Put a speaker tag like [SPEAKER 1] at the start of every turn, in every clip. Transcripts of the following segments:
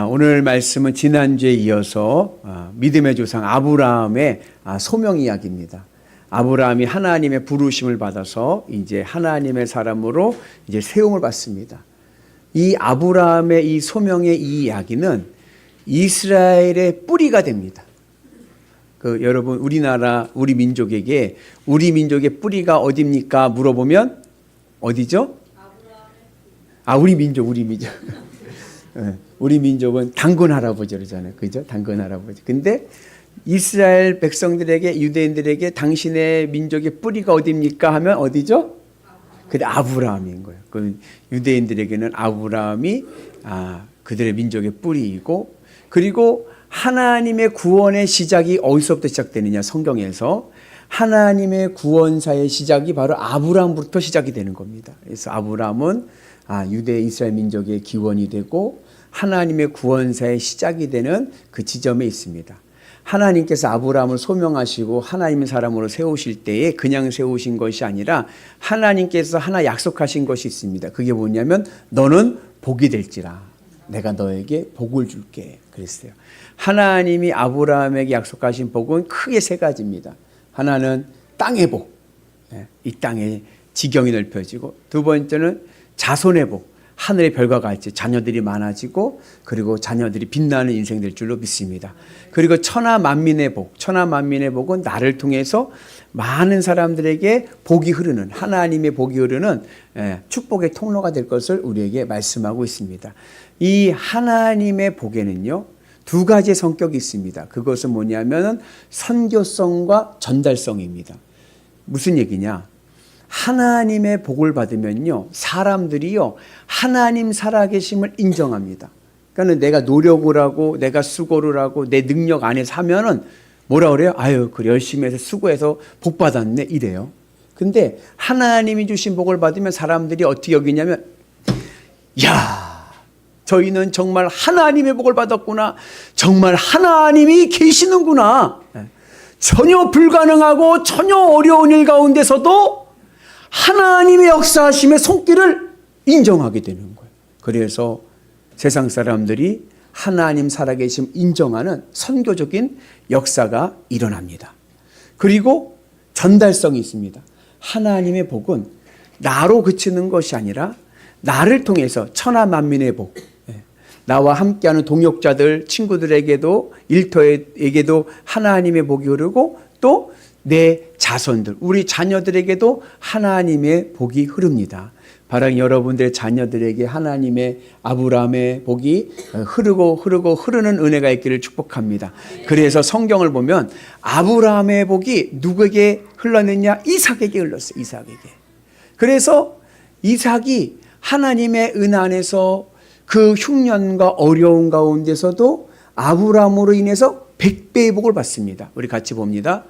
[SPEAKER 1] 오늘 말씀은 지난주에 이어서 믿음의 조상 아브라함의 소명 이야기입니다. 아브라함이 하나님의 부르심을 받아서 이제 하나님의 사람으로 이제 세움을 받습니다. 이 아브라함의 이 소명의 이 이야기는 이스라엘의 뿌리가 됩니다. 여러분 우리나라 우리 민족에게 우리 민족의 뿌리가 어디입니까? 물어보면 어디죠? 우리 민족. 우리 민족은 당근 할아버지 그러잖아요. 그죠? 당근 할아버지. 근데 이스라엘 백성들에게, 유대인들에게 당신의 민족의 뿌리가 어디입니까? 하면 어디죠? 그게 아브라함인 거예요. 그 유대인들에게는 아브라함이 그들의 민족의 뿌리이고, 그리고 하나님의 구원의 시작이 어디서부터 시작되느냐? 성경에서 하나님의 구원사의 시작이 바로 아브라함부터 시작이 되는 겁니다. 그래서 아브라함은 유대 이스라엘 민족의 기원이 되고 하나님의 구원사의 시작이 되는 그 지점에 있습니다. 하나님께서 아브라함을 소명하시고 하나님의 사람으로 세우실 때에 그냥 세우신 것이 아니라 하나님께서 하나 약속하신 것이 있습니다. 그게 뭐냐면 너는 복이 될지라 내가 너에게 복을 줄게 그랬어요. 하나님이 아브라함에게 약속하신 복은 크게 세 가지입니다. 하나는 땅의 복, 이 땅의 지경이 넓혀지고, 두 번째는 자손의 복, 하늘의 별과 같이 자녀들이 많아지고 그리고 자녀들이 빛나는 인생 될 줄로 믿습니다. 그리고 천하 만민의 복, 천하 만민의 복은 나를 통해서 많은 사람들에게 복이 흐르는, 하나님의 복이 흐르는 축복의 통로가 될 것을 우리에게 말씀하고 있습니다. 이 하나님의 복에는요 두 가지의 성격이 있습니다. 그것은 뭐냐면 선교성과 전달성입니다. 무슨 얘기냐? 하나님의 복을 받으면요 사람들이요 하나님 살아계심을 인정합니다. 그러니까 내가 노력을 하고 내가 수고를 하고 내 능력 안에서 하면은 뭐라 그래요? 그래 열심히 해서 수고해서 복 받았네 이래요. 근데 하나님이 주신 복을 받으면 사람들이 어떻게 여기냐면, 야, 저희는 정말 하나님의 복을 받았구나. 정말 하나님이 계시는구나. 전혀 불가능하고 전혀 어려운 일 가운데서도 하나님의 역사하심의 손길을 인정하게 되는 거예요. 그래서 세상 사람들이 하나님 살아계심 인정하는 선교적인 역사가 일어납니다. 그리고 전달성이 있습니다. 하나님의 복은 나로 그치는 것이 아니라 나를 통해서 천하 만민의 복, 나와 함께하는 동역자들, 친구들에게도 일터에게도 하나님의 복이 흐르고 또 내 자손들, 우리 자녀들에게도 하나님의 복이 흐릅니다. 바로 여러분들의 자녀들에게 하나님의 아브라함의 복이 흐르는 은혜가 있기를 축복합니다. 그래서 성경을 보면 아브라함의 복이 누구에게 흘렀느냐? 이삭에게 흘렀어요. 이삭에게. 그래서 이삭이 하나님의 은혜 안에서 그 흉년과 어려운 가운데서도 아브라함으로 인해서 100배의 복을 받습니다. 우리 같이 봅니다.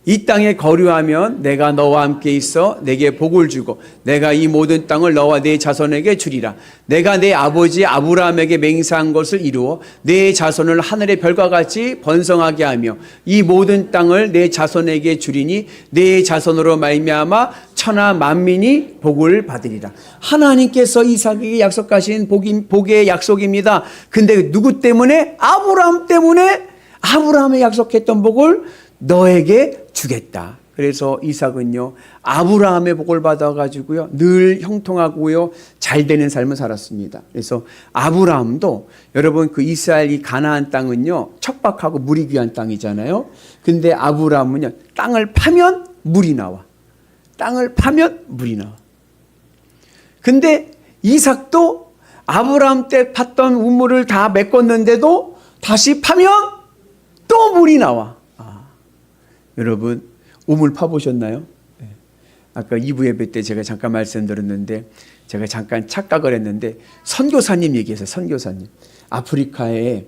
[SPEAKER 1] 이 땅에 거류하면 내가 너와 함께 있어 내게 복을 주고 내가 이 모든 땅을 너와 네 자손에게 주리라. 내가 내 아버지 아브라함에게 맹세한 것을 이루어 네 자손을 하늘의 별과 같이 번성하게 하며 이 모든 땅을 내 자손에게 주리니 네 자손으로 말미암아 천하 만민이 복을 받으리라. 하나님께서 이삭에게 약속하신 복의 약속입니다. 근데 누구 때문에? 아브라함 때문에 아브라함에 약속했던 복을 너에게 주겠다. 그래서 이삭은요 아브라함의 복을 받아가지고요 늘 형통하고요 잘 되는 삶을 살았습니다. 그래서 아브라함도 여러분 그 이스라엘 이 가나안 땅은요 척박하고 물이 귀한 땅이잖아요. 근데 아브라함은요 땅을 파면 물이 나와. 땅을 파면 물이 나와. 근데 이삭도 아브라함 때 팠던 우물을 다 메꿨는데도 다시 파면 또 물이 나와. 여러분 우물 파보셨나요? 아까 2부 예배 때 제가 잠깐 말씀드렸는데 제가 잠깐 착각을 했는데 선교사님 얘기했어요. 선교사님. 아프리카에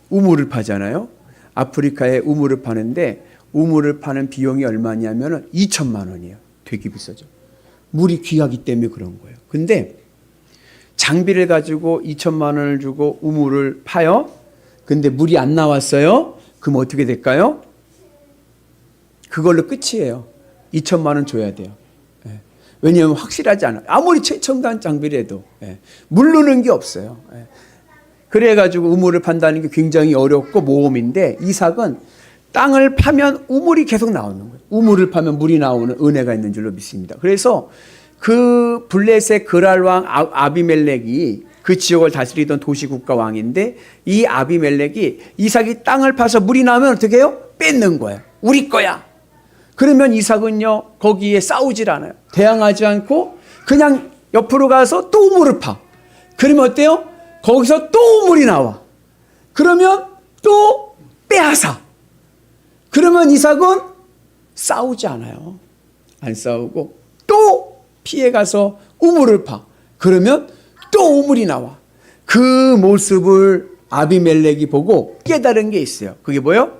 [SPEAKER 1] 우물을 파잖아요. 아프리카에 우물을 파는데 우물을 파는 비용이 얼마냐면 2천만 원이에요. 되게 비싸죠. 물이 귀하기 때문에 그런 거예요. 근데 장비를 가지고 2천만 원을 주고 우물을 파요. 근데 물이 안 나왔어요. 그럼 어떻게 될까요? 그걸로 끝이에요. 2천만 원 줘야 돼요. 왜냐하면 확실하지 않아. 아무리 최첨단 장비라도 물르는 게 없어요. 그래가지고 우물을 판다는 게 굉장히 어렵고 모험인데 이삭은 땅을 파면 우물이 계속 나오는 거예요. 우물을 파면 물이 나오는 은혜가 있는 줄로 믿습니다. 그래서 그 블레셋 그랄 왕 아비멜렉이 그 지역을 다스리던 도시국가 왕인데 이 아비멜렉이 이삭이 땅을 파서 물이 나오면 어떻게 해요? 뺏는 거예요. 우리 거야. 그러면 이삭은요 거기에 싸우질 않아요. 대항하지 않고 그냥 옆으로 가서 또 우물을 파. 그러면 어때요? 거기서 또 우물이 나와. 그러면 또 빼앗아. 그러면 이삭은 싸우지 않아요. 안 싸우고 또 피해가서 우물을 파. 그러면 또 우물이 나와. 그 모습을 아비멜렉이 보고 깨달은 게 있어요. 그게 뭐예요?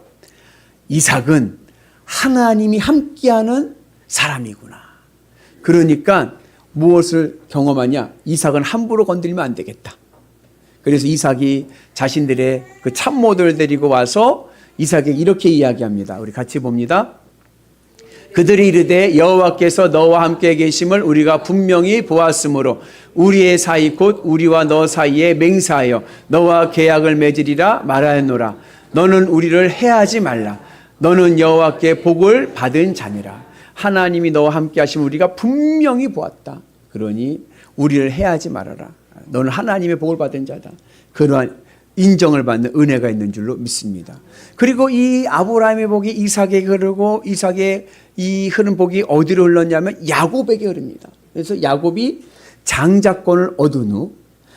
[SPEAKER 1] 이삭은 하나님이 함께하는 사람이구나. 그러니까 무엇을 경험하냐? 이삭은 함부로 건들면 안 되겠다. 그래서 이삭이 자신들의 그 참모들 데리고 와서 이삭에게 이렇게 이야기합니다. 우리 같이 봅니다. 그들이 이르되 여호와께서 너와 함께 계심을 우리가 분명히 보았으므로 우리의 사이 곧 우리와 너 사이에 맹세하여 너와 계약을 맺으리라 말하였노라. 너는 우리를 해하지 말라. 너는 여호와께 복을 받은 자니라. 하나님이 너와 함께 하심을 우리가 분명히 보았다. 그러니 우리를 해하지 말아라. 너는 하나님의 복을 받은 자다. 그러한 인정을 받는 은혜가 있는 줄로 믿습니다. 그리고 이 아브라함의 복이 이삭에게 흐르고 이삭의 이 흐른 복이 어디로 흘렀냐면 야곱에게 흐릅니다. 그래서 야곱이 장자권을 얻은 후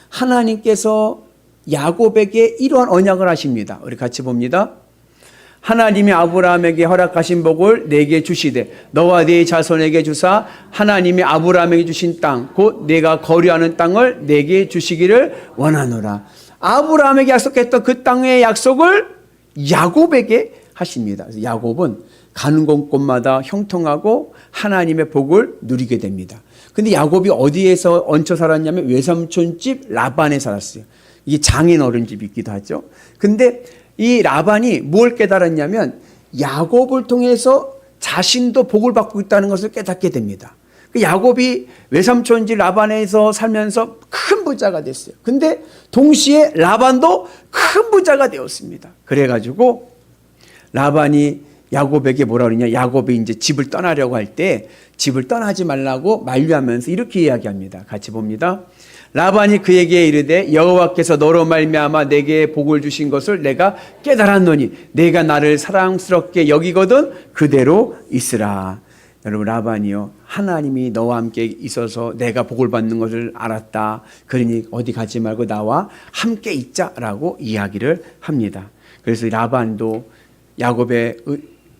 [SPEAKER 1] 하나님께서 야곱에게 이러한 언약을 하십니다. 우리 같이 봅니다. 하나님이 아브라함에게 허락하신 복을 내게 주시되 너와 네 자손에게 주사 하나님이 아브라함에게 주신 땅 곧 내가 거류하는 땅을 내게 주시기를 원하노라. 아브라함에게 약속했던 그 땅의 약속을 야곱에게 하십니다. 그래서 야곱은 가는 곳곳마다 형통하고 하나님의 복을 누리게 됩니다. 근데 야곱이 어디에서 얹혀 살았냐면 외삼촌 집 라반에 살았어요. 이게 장인 어른 집이기도 하죠. 근데 이 라반이 뭘 깨달았냐면 야곱을 통해서 자신도 복을 받고 있다는 것을 깨닫게 됩니다. 야곱이 외삼촌 집 라반에서 살면서 큰 부자가 됐어요. 근데 동시에 라반도 큰 부자가 되었습니다. 그래가지고 라반이 야곱에게 뭐라 그러냐? 야곱이 이제 집을 떠나려고 할 때 집을 떠나지 말라고 만류하면서 이렇게 이야기합니다. 같이 봅니다. 라반이 그에게 이르되 여호와께서 너로 말미암아 내게 복을 주신 것을 내가 깨달았노니 내가 나를 사랑스럽게 여기거든 그대로 있으라. 여러분 라반이요 하나님이 너와 함께 있어서 내가 복을 받는 것을 알았다. 그러니 어디 가지 말고 나와 함께 있자라고 이야기를 합니다. 그래서 라반도 야곱의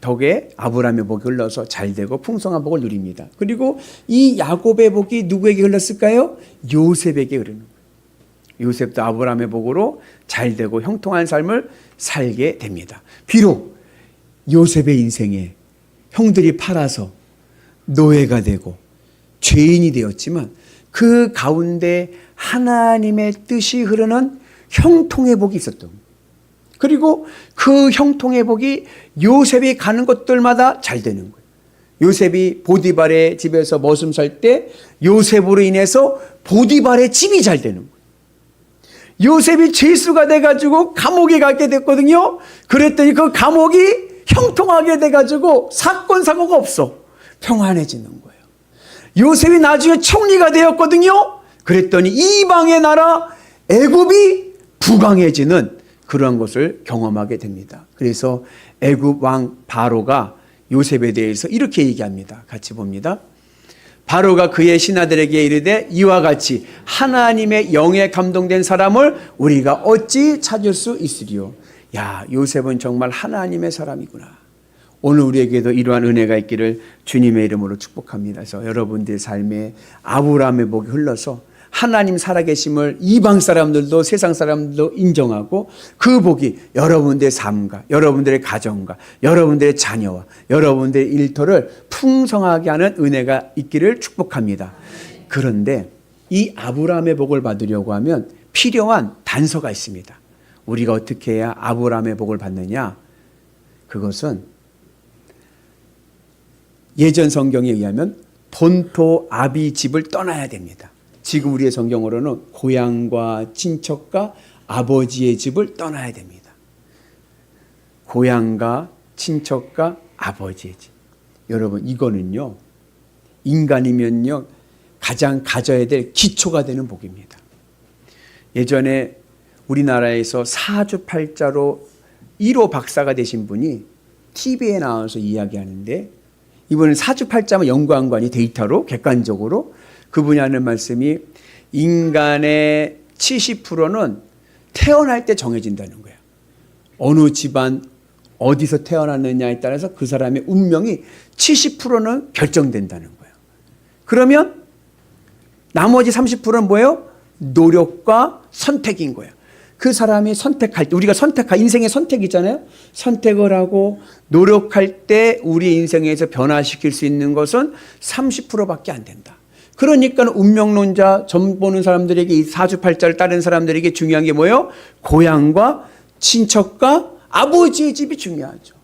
[SPEAKER 1] 덕에 아브라함의 복이 흘러서 잘되고 풍성한 복을 누립니다. 그리고 이 야곱의 복이 누구에게 흘렀을까요? 요셉에게 흐르는 거예요. 요셉도 아브라함의 복으로 잘되고 형통한 삶을 살게 됩니다. 비록 요셉의 인생에 형들이 팔아서 노예가 되고 죄인이 되었지만 그 가운데 하나님의 뜻이 흐르는 형통의 복이 있었던 거예요. 그리고 그 형통의 복이 요셉이 가는 곳들마다 잘 되는 거예요. 요셉이 보디발의 집에서 머슴 살 때 요셉으로 인해서 보디발의 집이 잘 되는 거예요. 요셉이 죄수가 돼가지고 감옥에 가게 됐거든요. 그랬더니 그 감옥이 형통하게 돼가지고 사건 사고가 없어. 평안해지는 거예요. 요셉이 나중에 총리가 되었거든요. 그랬더니 이방의 나라 애굽이 부강해지는 그러한 것을 경험하게 됩니다. 그래서 애굽 왕 바로가 요셉에 대해서 이렇게 얘기합니다. 같이 봅니다. 바로가 그의 신하들에게 이르되 이와 같이 하나님의 영에 감동된 사람을 우리가 어찌 찾을 수 있으리요. 야, 요셉은 정말 하나님의 사람이구나. 오늘 우리에게도 이러한 은혜가 있기를 주님의 이름으로 축복합니다. 그래서 여러분들의 삶에 아브라함의 복이 흘러서 하나님 살아계심을 이방 사람들도 세상 사람들도 인정하고 그 복이 여러분들의 삶과 여러분들의 가정과 여러분들의 자녀와 여러분들의 일터를 풍성하게 하는 은혜가 있기를 축복합니다. 그런데 이 아브라함의 복을 받으려고 하면 필요한 단서가 있습니다. 우리가 어떻게 해야 아브라함의 복을 받느냐? 그것은 예전 성경에 의하면 본토 아비 집을 떠나야 됩니다. 지금 우리의 성경으로는 고향과 친척과 아버지의 집을 떠나야 됩니다. 고향과 친척과 아버지의 집. 여러분, 이거는요, 인간이면요, 가장 가져야 될 기초가 되는 복입니다. 예전에 우리나라에서 사주팔자로 1호 박사가 되신 분이 TV에 나와서 이야기하는데, 이번엔 사주팔자와 연관관이 데이터로 객관적으로 그분이 하는 말씀이 인간의 70%는 태어날 때 정해진다는 거예요. 어느 집안 어디서 태어났느냐에 따라서 그 사람의 운명이 70%는 결정된다는 거예요. 그러면 나머지 30%는 뭐예요? 노력과 선택인 거예요. 그 사람이 선택할 때, 우리가 인생의 선택이 있잖아요. 선택을 하고 노력할 때 우리 인생에서 변화시킬 수 있는 것은 30%밖에 안 된다. 그러니까 운명론자, 점 보는 사람들에게, 이 사주팔자를 따르는 사람들에게 중요한 게 뭐예요? 고향과 친척과 아버지의 집이 중요하죠.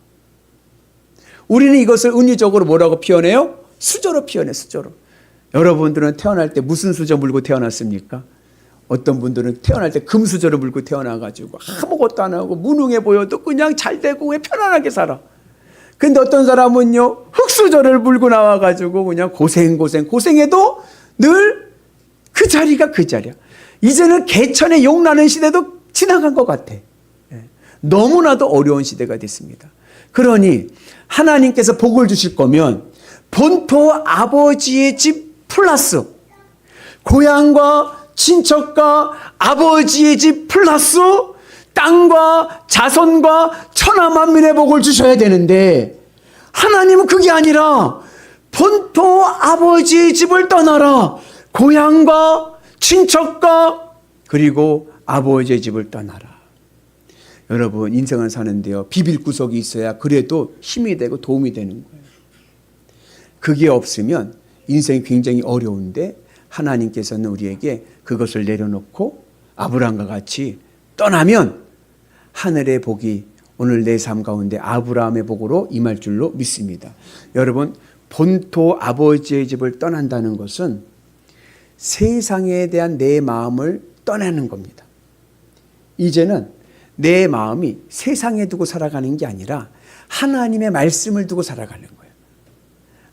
[SPEAKER 1] 우리는 이것을 은유적으로 뭐라고 표현해요? 수저로 표현해, 수저로. 여러분들은 태어날 때 무슨 수저 물고 태어났습니까? 어떤 분들은 태어날 때 금수저를 물고 태어나가지고 아무것도 안 하고 무능해 보여도 그냥 잘 되고 왜 편안하게 살아. 근데 어떤 사람은요, 흙수저를 물고 나와가지고 그냥 고생해도 늘 그 자리가 그 자리야. 이제는 개천에 용나는 시대도 지나간 것 같아. 너무나도 어려운 시대가 됐습니다. 그러니 하나님께서 복을 주실 거면 본토 아버지의 집 플러스 고향과 친척과 아버지의 집 플러스 땅과 자손과 천하만민의 복을 주셔야 되는데, 하나님은 그게 아니라 본토 아버지의 집을 떠나라. 고향과 친척과 그리고 아버지의 집을 떠나라. 여러분, 인생을 사는데요, 비빌 구석이 있어야 그래도 힘이 되고 도움이 되는 거예요. 그게 없으면 인생이 굉장히 어려운데, 하나님께서는 우리에게 그것을 내려놓고 아브라함과 같이 떠나면 하늘의 복이 오늘 내 삶 가운데 아브라함의 복으로 임할 줄로 믿습니다. 여러분, 본토 아버지의 집을 떠난다는 것은 세상에 대한 내 마음을 떠나는 겁니다. 이제는 내 마음이 세상에 두고 살아가는 게 아니라 하나님의 말씀을 두고 살아가는 거예요.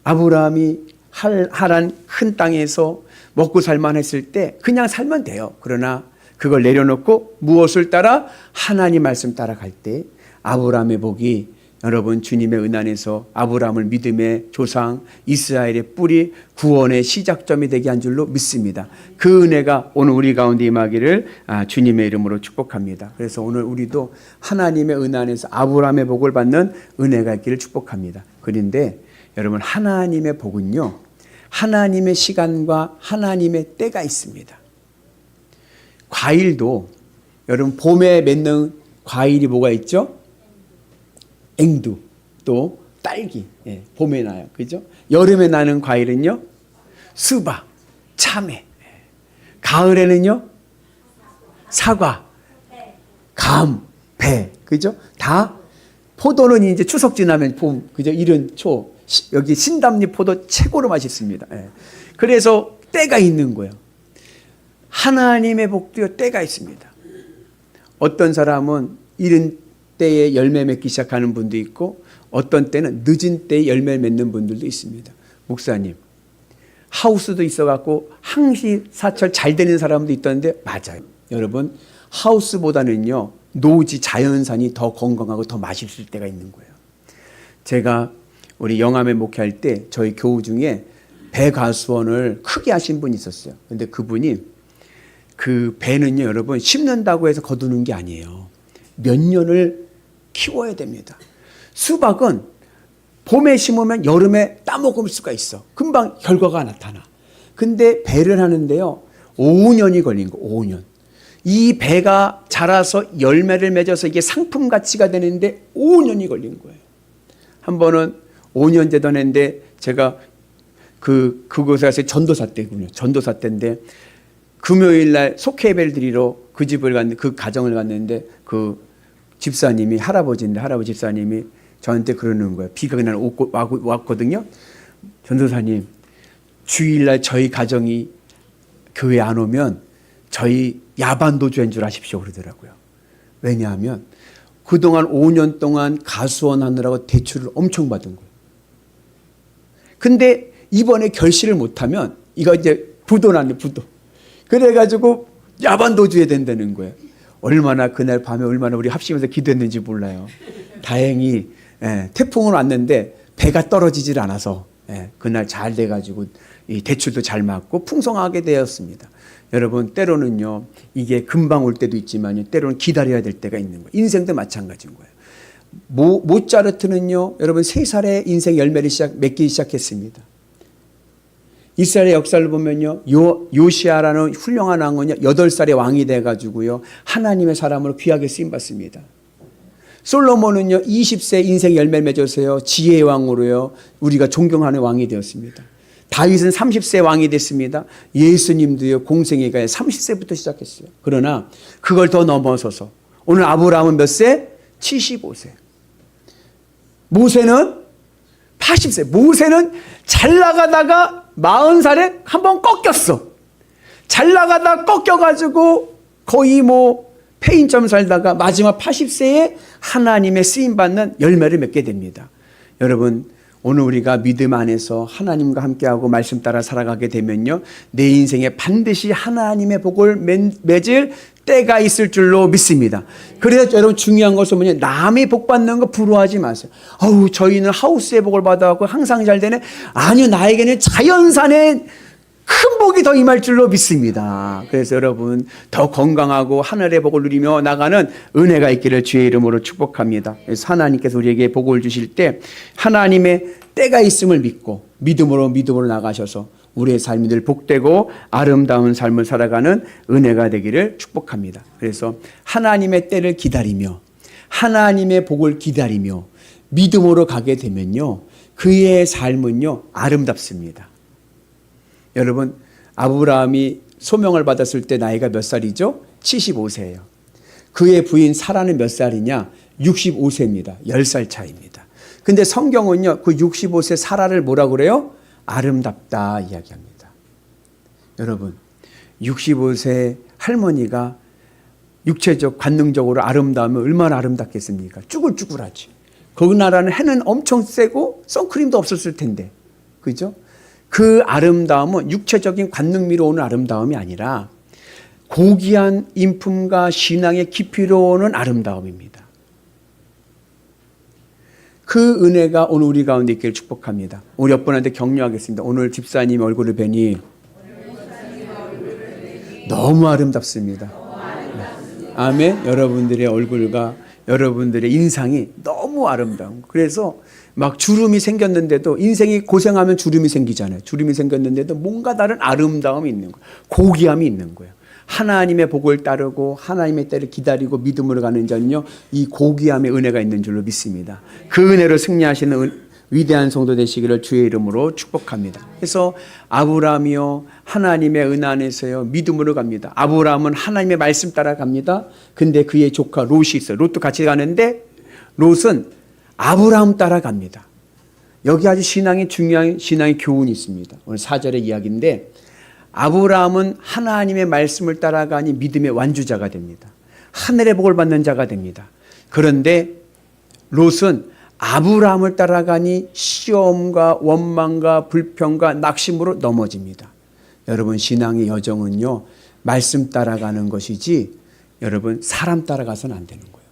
[SPEAKER 1] 아브라함이 하란 큰 땅에서 먹고 살만 했을 때 그냥 살면 돼요. 그러나 그걸 내려놓고 무엇을 따라? 하나님 말씀 따라갈 때 아브라함의 복이, 여러분, 주님의 은안에서 아브라함을 믿음의 조상, 이스라엘의 뿌리, 구원의 시작점이 되게 한 줄로 믿습니다. 그 은혜가 오늘 우리 가운데 임하기를 주님의 이름으로 축복합니다. 그래서 오늘 우리도 하나님의 은안에서 아브라함의 복을 받는 은혜가 있기를 축복합니다. 그런데 여러분, 하나님의 복은요, 하나님의 시간과 하나님의 때가 있습니다. 과일도, 여러분, 봄에 맺는 과일이 뭐가 있죠? 앵두, 또 딸기, 봄에 나요. 그죠? 여름에 나는 과일은요, 수박, 참외. 가을에는요, 사과, 감, 배. 그죠? 다, 포도는 이제 추석 지나면 봄, 그죠? 이른 초, 여기 신담리 포도 최고로 맛있습니다. 그래서 때가 있는 거예요. 하나님의 복도에 때가 있습니다. 어떤 사람은 이른 때에 열매 맺기 시작하는 분도 있고, 어떤 때는 늦은 때에 열매 맺는 분들도 있습니다. 목사님, 하우스도 있어갖고 항시사철 잘 되는 사람도 있던데, 맞아요. 여러분, 하우스보다는요, 노지 자연산이 더 건강하고 더 맛있을 때가 있는 거예요. 제가 우리 영암에 목회할 때 저희 교우 중에 배가수원을 크게 하신 분이 있었어요. 근데 그분이, 그 배는요, 여러분, 심는다고 해서 거두는 게 아니에요. 몇 년을 키워야 됩니다. 수박은 봄에 심으면 여름에 따먹을 수가 있어. 금방 결과가 나타나. 근데 배를 하는데요, 5년이 걸린 거, 5년. 이 배가 자라서 열매를 맺어서 이게 상품 가치가 되는데 5년이 걸린 거예요. 한 번은 5년 되던 해인데, 제가 그곳에 가서 전도사 때군요. 전도사 때인데, 금요일 날 속회 예배를 드리러 그 집을 갔는데, 그 가정을 갔는데, 그 집사님이, 할아버지인데, 할아버지 집사님이 저한테 그러는 거예요. 비가 그날 왔거든요. 전도사님, 주일날 저희 가정이 교회 안 오면 저희 야반도주인 줄 아십시오 그러더라고요. 왜냐하면 그동안 5년 동안 가수원 하느라고 대출을 엄청 받은 거예요. 근데 이번에 결실을 못하면 이거 이제 부도 나네, 부도. 그래가지고 야반도주에 된다는 거예요. 얼마나 그날 밤에 얼마나 우리 합심해서 기도했는지 몰라요. 다행히 태풍은 왔는데 배가 떨어지질 않아서 그날 잘 돼가지고 이 대출도 잘 맞고 풍성하게 되었습니다. 여러분 때로는요 이게 금방 올 때도 있지만 때로는 기다려야 될 때가 있는 거예요. 인생도 마찬가지인 거예요. 모차르트는요 여러분 3살에 인생 열매를 맺기 시작했습니다. 이스라엘의 역사를 보면요 요시아라는 훌륭한 왕은요 8살에 왕이 돼가지고요 하나님의 사람으로 귀하게 쓰임받습니다. 솔로몬은요 20세 인생 열매를 맺어서요 지혜의 왕으로요 우리가 존경하는 왕이 되었습니다. 다윗은 30세 왕이 됐습니다. 예수님도요 공생애가 30세부터 시작했어요. 그러나 그걸 더 넘어서서 오늘 아브라함은 몇 세? 75세. 모세는 80세. 모세는 잘 나가다가 40살에 한번 꺾였어. 잘 나가다가 꺾여가지고 거의 폐인점 살다가 마지막 80세에 하나님의 쓰임받는 열매를 맺게 됩니다. 여러분 오늘 우리가 믿음 안에서 하나님과 함께하고 말씀 따라 살아가게 되면요 내 인생에 반드시 하나님의 복을 맺을 때가 있을 줄로 믿습니다. 그래서 여러분 중요한 것은 뭐냐, 남이 복 받는 거 부러워하지 마세요. 어우 저희는 하우스의 복을 받아갖고 항상 잘 되네. 아니요 나에게는 자연산의 큰 복이 더 임할 줄로 믿습니다. 그래서 여러분 더 건강하고 하늘의 복을 누리며 나가는 은혜가 있기를 주의 이름으로 축복합니다. 그래서 하나님께서 우리에게 복을 주실 때 하나님의 때가 있음을 믿고 믿음으로 나가셔서 우리의 삶이 늘 복되고 아름다운 삶을 살아가는 은혜가 되기를 축복합니다. 그래서 하나님의 때를 기다리며 하나님의 복을 기다리며 믿음으로 가게 되면요 그의 삶은요 아름답습니다. 여러분 아브라함이 소명을 받았을 때 나이가 몇 살이죠? 75세예요. 그의 부인 사라는 몇 살이냐? 65세입니다. 10살 차이입니다. 근데 성경은요 그 65세 사라를 뭐라고 그래요? 아름답다 이야기합니다. 여러분 65세 할머니가 육체적 관능적으로 아름다우면 얼마나 아름답겠습니까? 쭈글쭈글하지. 그 나라는 해는 엄청 세고 선크림도 없었을 텐데 그죠? 그 아름다움은 육체적인 관능미로 오는 아름다움이 아니라 고귀한 인품과 신앙의 깊이로 오는 아름다움입니다. 그 은혜가 오늘 우리 가운데 있기를 축복합니다. 우리 옆분한테 격려하겠습니다. 오늘 집사님 얼굴을 뵈니 너무 아름답습니다. 아멘. 여러분들의 얼굴과 여러분들의 인상이 너무 아름다운. 그래서 막 주름이 생겼는데도 인생이 고생하면 주름이 생기잖아요. 주름이 생겼는데도 뭔가 다른 아름다움이 있는 거예요. 고귀함이 있는 거예요. 하나님의 복을 따르고 하나님의 때를 기다리고 믿음으로 가는 자는요 이 고귀함의 은혜가 있는 줄로 믿습니다. 그 은혜로 승리하시는 위대한 성도 되시기를 주의 이름으로 축복합니다. 그래서 아브라함이요 하나님의 은혜 안에서요 믿음으로 갑니다. 아브라함은 하나님의 말씀 따라 갑니다. 근데 그의 조카 롯이 있어요. 롯도 같이 가는데 롯은 아브라함 따라 갑니다. 여기 아주 중요한 신앙의 교훈이 있습니다. 오늘 4절의 이야기인데 아브라함은 하나님의 말씀을 따라가니 믿음의 완주자가 됩니다. 하늘의 복을 받는 자가 됩니다. 그런데 롯은 아브라함을 따라가니 시험과 원망과 불평과 낙심으로 넘어집니다. 여러분 신앙의 여정은요 말씀 따라가는 것이지 여러분 사람 따라가서는 안 되는 거예요.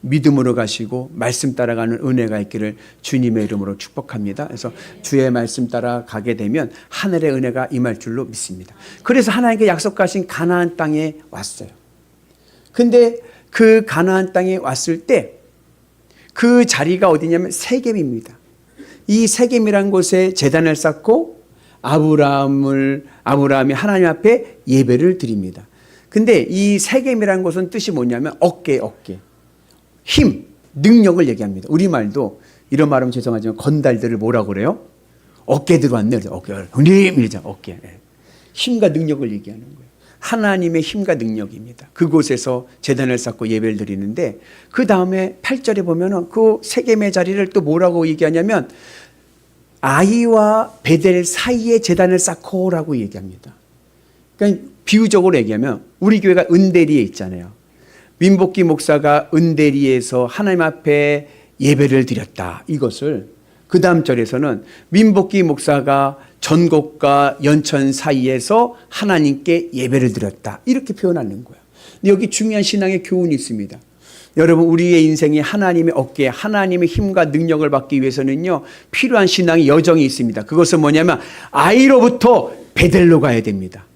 [SPEAKER 1] 믿음으로 가시고 말씀 따라가는 은혜가 있기를 주님의 이름으로 축복합니다. 그래서 주의 말씀 따라 가게 되면 하늘의 은혜가 임할 줄로 믿습니다. 그래서 하나님께 약속하신 가나안 땅에 왔어요. 근데 그 가나안 땅에 왔을 때 그 자리가 어디냐면 세겜입니다. 이 세겜이란 곳에 제단을 쌓고 아브라함이 하나님 앞에 예배를 드립니다. 근데 이 세겜이란 곳은 뜻이 뭐냐면 어깨. 힘, 능력을 얘기합니다. 우리말도 이런 말하면 죄송하지만 건달들을 뭐라고 그래요? 어깨 들어왔네. 어깨, 형님 이러자 어깨. 힘과 능력을 얘기하는 거예요. 하나님의 힘과 능력입니다. 그곳에서 제단을 쌓고 예배를 드리는데 그 다음에 8절에 보면은 그 세겜의 자리를 또 뭐라고 얘기하냐면 아이와 베델 사이에 제단을 쌓고라고 얘기합니다. 그러니까 비유적으로 얘기하면 우리 교회가 은대리에 있잖아요. 민복기 목사가 은대리에서 하나님 앞에 예배를 드렸다. 이것을 그 다음 절에서는 민복기 목사가 전곡과 연천 사이에서 하나님께 예배를 드렸다. 이렇게 표현하는 거예요. 근데 여기 중요한 신앙의 교훈이 있습니다. 여러분, 우리의 인생이 하나님의 어깨에 하나님의 힘과 능력을 받기 위해서는요, 필요한 신앙의 여정이 있습니다. 그것은 뭐냐면 아이로부터 베델로 가야 됩니다.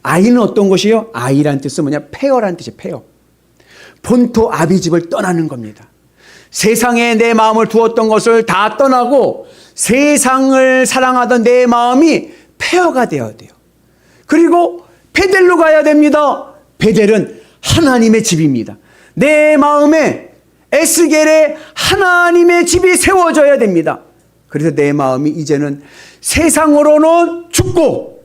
[SPEAKER 1] 아이는 어떤 것이요? 아이란 뜻은 뭐냐? 폐허란 뜻이에요. 폐허. 본토 아비집을 떠나는 겁니다. 세상에 내 마음을 두었던 것을 다 떠나고 세상을 사랑하던 내 마음이 폐허가 되어야 돼요. 그리고 베델로 가야 됩니다. 베델은 하나님의 집입니다. 내 마음에 에스겔에 하나님의 집이 세워져야 됩니다. 그래서 내 마음이 이제는 세상으로는 죽고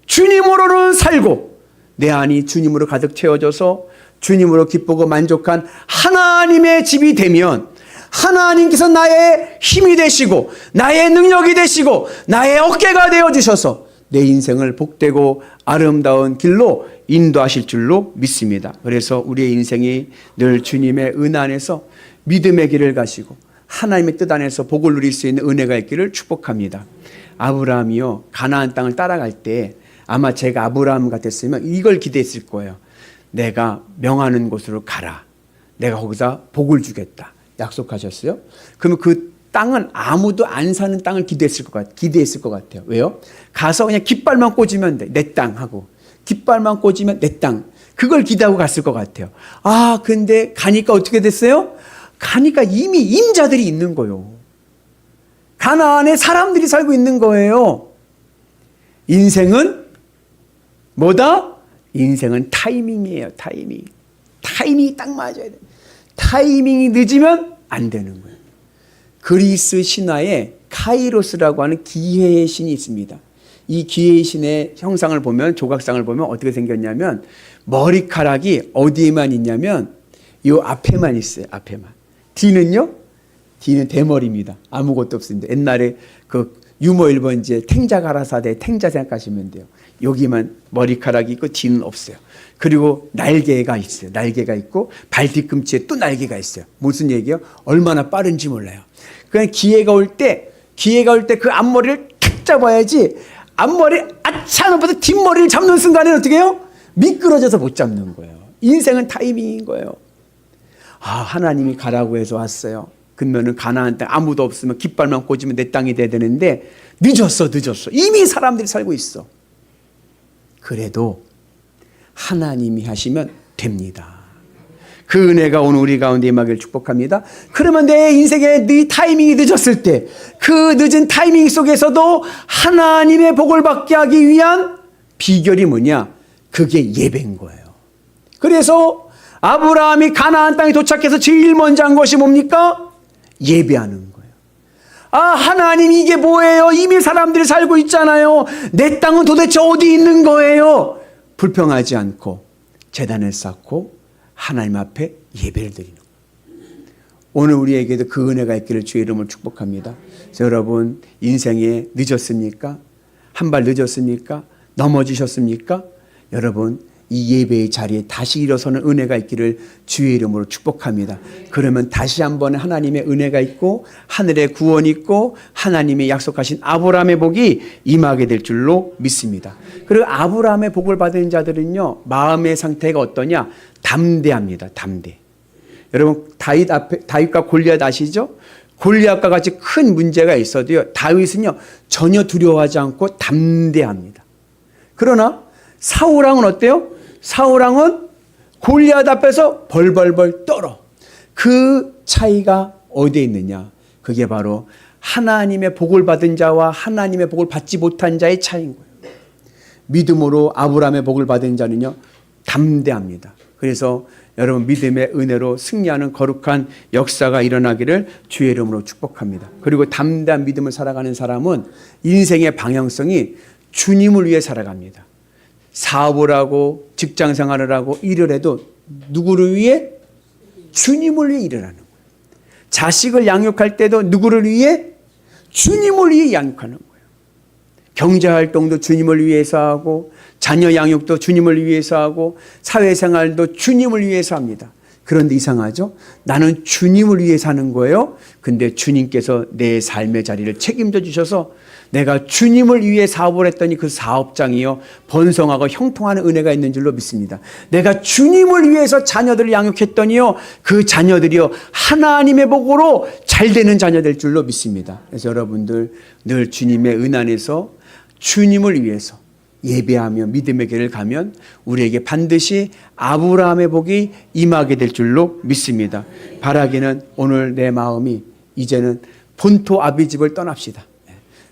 [SPEAKER 1] 주님으로는 살고 내 안이 주님으로 가득 채워져서 주님으로 기쁘고 만족한 하나님의 집이 되면 하나님께서 나의 힘이 되시고 나의 능력이 되시고 나의 어깨가 되어주셔서 내 인생을 복되고 아름다운 길로 인도하실 줄로 믿습니다. 그래서 우리의 인생이 늘 주님의 은혜 안에서 믿음의 길을 가시고 하나님의 뜻 안에서 복을 누릴 수 있는 은혜가 있기를 축복합니다. 아브라함이요, 가나안 땅을 따라갈 때 아마 제가 아브라함 같았으면 이걸 기대했을 거예요. 내가 명하는 곳으로 가라. 내가 거기다 복을 주겠다. 약속하셨어요. 그러면 그 땅은 아무도 안 사는 땅을 기대했을 것 같아요. 왜요? 가서 그냥 깃발만 꽂으면 돼. 내 땅 하고. 깃발만 꽂으면 내 땅. 그걸 기대하고 갔을 것 같아요. 아, 근데 가니까 어떻게 됐어요? 가니까 이미 임자들이 있는 거예요. 가나안에 사람들이 살고 있는 거예요. 인생은 뭐다? 인생은 타이밍이에요. 타이밍. 타이밍이 딱 맞아야 돼. 타이밍이 늦으면 안 되는 거예요. 그리스 신화에 카이로스라고 하는 기회의 신이 있습니다. 이 기회의 신의 형상을 보면, 조각상을 보면 어떻게 생겼냐면 머리카락이 어디에만 있냐면 이 앞에만 있어요. 앞에만. 뒤는요? 뒤는 대머리입니다. 아무것도 없습니다. 옛날에 그 유머 1번지에 탱자가라사대 탱자 생각하시면 돼요. 여기만 머리카락이 있고 뒤는 없어요. 그리고 날개가 있어요. 날개가 있고 발 뒤꿈치에 또 날개가 있어요. 무슨 얘기예요? 얼마나 빠른지 몰라요. 그냥 기회가 올 때 그 앞머리를 탁 잡아야지, 앞머리 아차 놓고서 뒷머리를 잡는 순간에 어떻게 해요? 미끄러져서 못 잡는 거예요. 인생은 타이밍인 거예요. 아, 하나님이 가라고 해서 왔어요. 그러면은 가나안 땅 아무도 없으면 깃발만 꽂으면 내 땅이 돼야 되는데 늦었어. 이미 사람들이 살고 있어. 그래도 하나님이 하시면 됩니다. 그 은혜가 오늘 우리 가운데 임하기를 축복합니다. 그러면 내 인생의 네 타이밍이 늦었을 때 그 늦은 타이밍 속에서도 하나님의 복을 받게 하기 위한 비결이 뭐냐? 그게 예배인 거예요. 그래서 아브라함이 가나안 땅에 도착해서 제일 먼저 한 것이 뭡니까? 예배하는 거예요. 아, 하나님 이게 뭐예요? 이미 사람들이 살고 있잖아요. 내 땅은 도대체 어디 있는 거예요? 불평하지 않고 제단을 쌓고 하나님 앞에 예배를 드리는 거예요. 오늘 우리에게도 그 은혜가 있기를 주의 이름으로 축복합니다. 그래서 여러분, 인생에 늦었습니까? 한 발 늦었습니까? 넘어지셨습니까? 여러분, 이 예배의 자리에 다시 일어서는 은혜가 있기를 주의 이름으로 축복합니다. 그러면 다시 한번 하나님의 은혜가 있고 하늘의 구원이 있고 하나님의 약속하신 아브라함의 복이 임하게 될 줄로 믿습니다. 그리고 아브라함의 복을 받은 자들은요, 마음의 상태가 어떠냐? 담대합니다. 담대. 여러분, 다윗과 골리앗 아시죠? 골리앗과 같이 큰 문제가 있어도요, 다윗은요 전혀 두려워하지 않고 담대합니다. 그러나 사울왕은 어때요? 사울왕은 골리앗 앞에서 벌벌벌 떨어. 그 차이가 어디에 있느냐? 그게 바로 하나님의 복을 받은 자와 하나님의 복을 받지 못한 자의 차이인 거예요. 믿음으로 아브라함의 복을 받은 자는요, 담대합니다. 그래서 여러분, 믿음의 은혜로 승리하는 거룩한 역사가 일어나기를 주의 이름으로 축복합니다. 그리고 담대한 믿음을 살아가는 사람은 인생의 방향성이 주님을 위해 살아갑니다. 사업을 하고 직장 생활을 하고 일을 해도 누구를 위해? 주님을 위해 일을 하는 거예요. 자식을 양육할 때도 누구를 위해? 주님을 위해 양육하는 거예요. 경제활동도 주님을 위해서 하고 자녀 양육도 주님을 위해서 하고 사회생활도 주님을 위해서 합니다. 그런데 이상하죠? 나는 주님을 위해 사는 거예요. 근데 주님께서 내 삶의 자리를 책임져 주셔서 내가 주님을 위해 사업을 했더니 그 사업장이요 번성하고 형통하는 은혜가 있는 줄로 믿습니다. 내가 주님을 위해서 자녀들을 양육했더니요 그 자녀들이요 하나님의 복으로 잘 되는 자녀 될 줄로 믿습니다. 그래서 여러분들 늘 주님의 은 안에서 주님을 위해서 예배하며 믿음의 길을 가면 우리에게 반드시 아브라함의 복이 임하게 될 줄로 믿습니다. 바라기는 오늘 내 마음이 이제는 본토 아비 집을 떠납시다.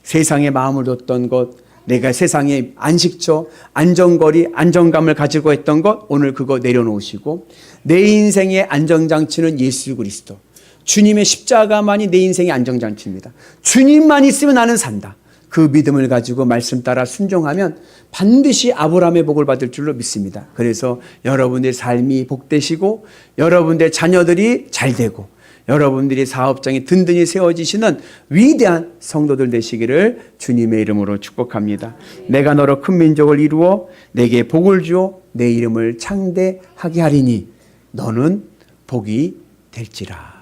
[SPEAKER 1] 세상에 마음을 뒀던 것, 내가 세상의 안식처, 안정거리, 안정감을 가지고 했던 것 오늘 그거 내려놓으시고 내 인생의 안정장치는 예수 그리스도. 주님의 십자가만이 내 인생의 안정장치입니다. 주님만 있으면 나는 산다. 그 믿음을 가지고 말씀 따라 순종하면 반드시 아브라함의 복을 받을 줄로 믿습니다. 그래서 여러분들의 삶이 복되시고 여러분들의 자녀들이 잘 되고 여러분들이 사업장이 든든히 세워지시는 위대한 성도들 되시기를 주님의 이름으로 축복합니다. 내가 너로 큰 민족을 이루어 내게 복을 주어 내 이름을 창대하게 하리니 너는 복이 될지라.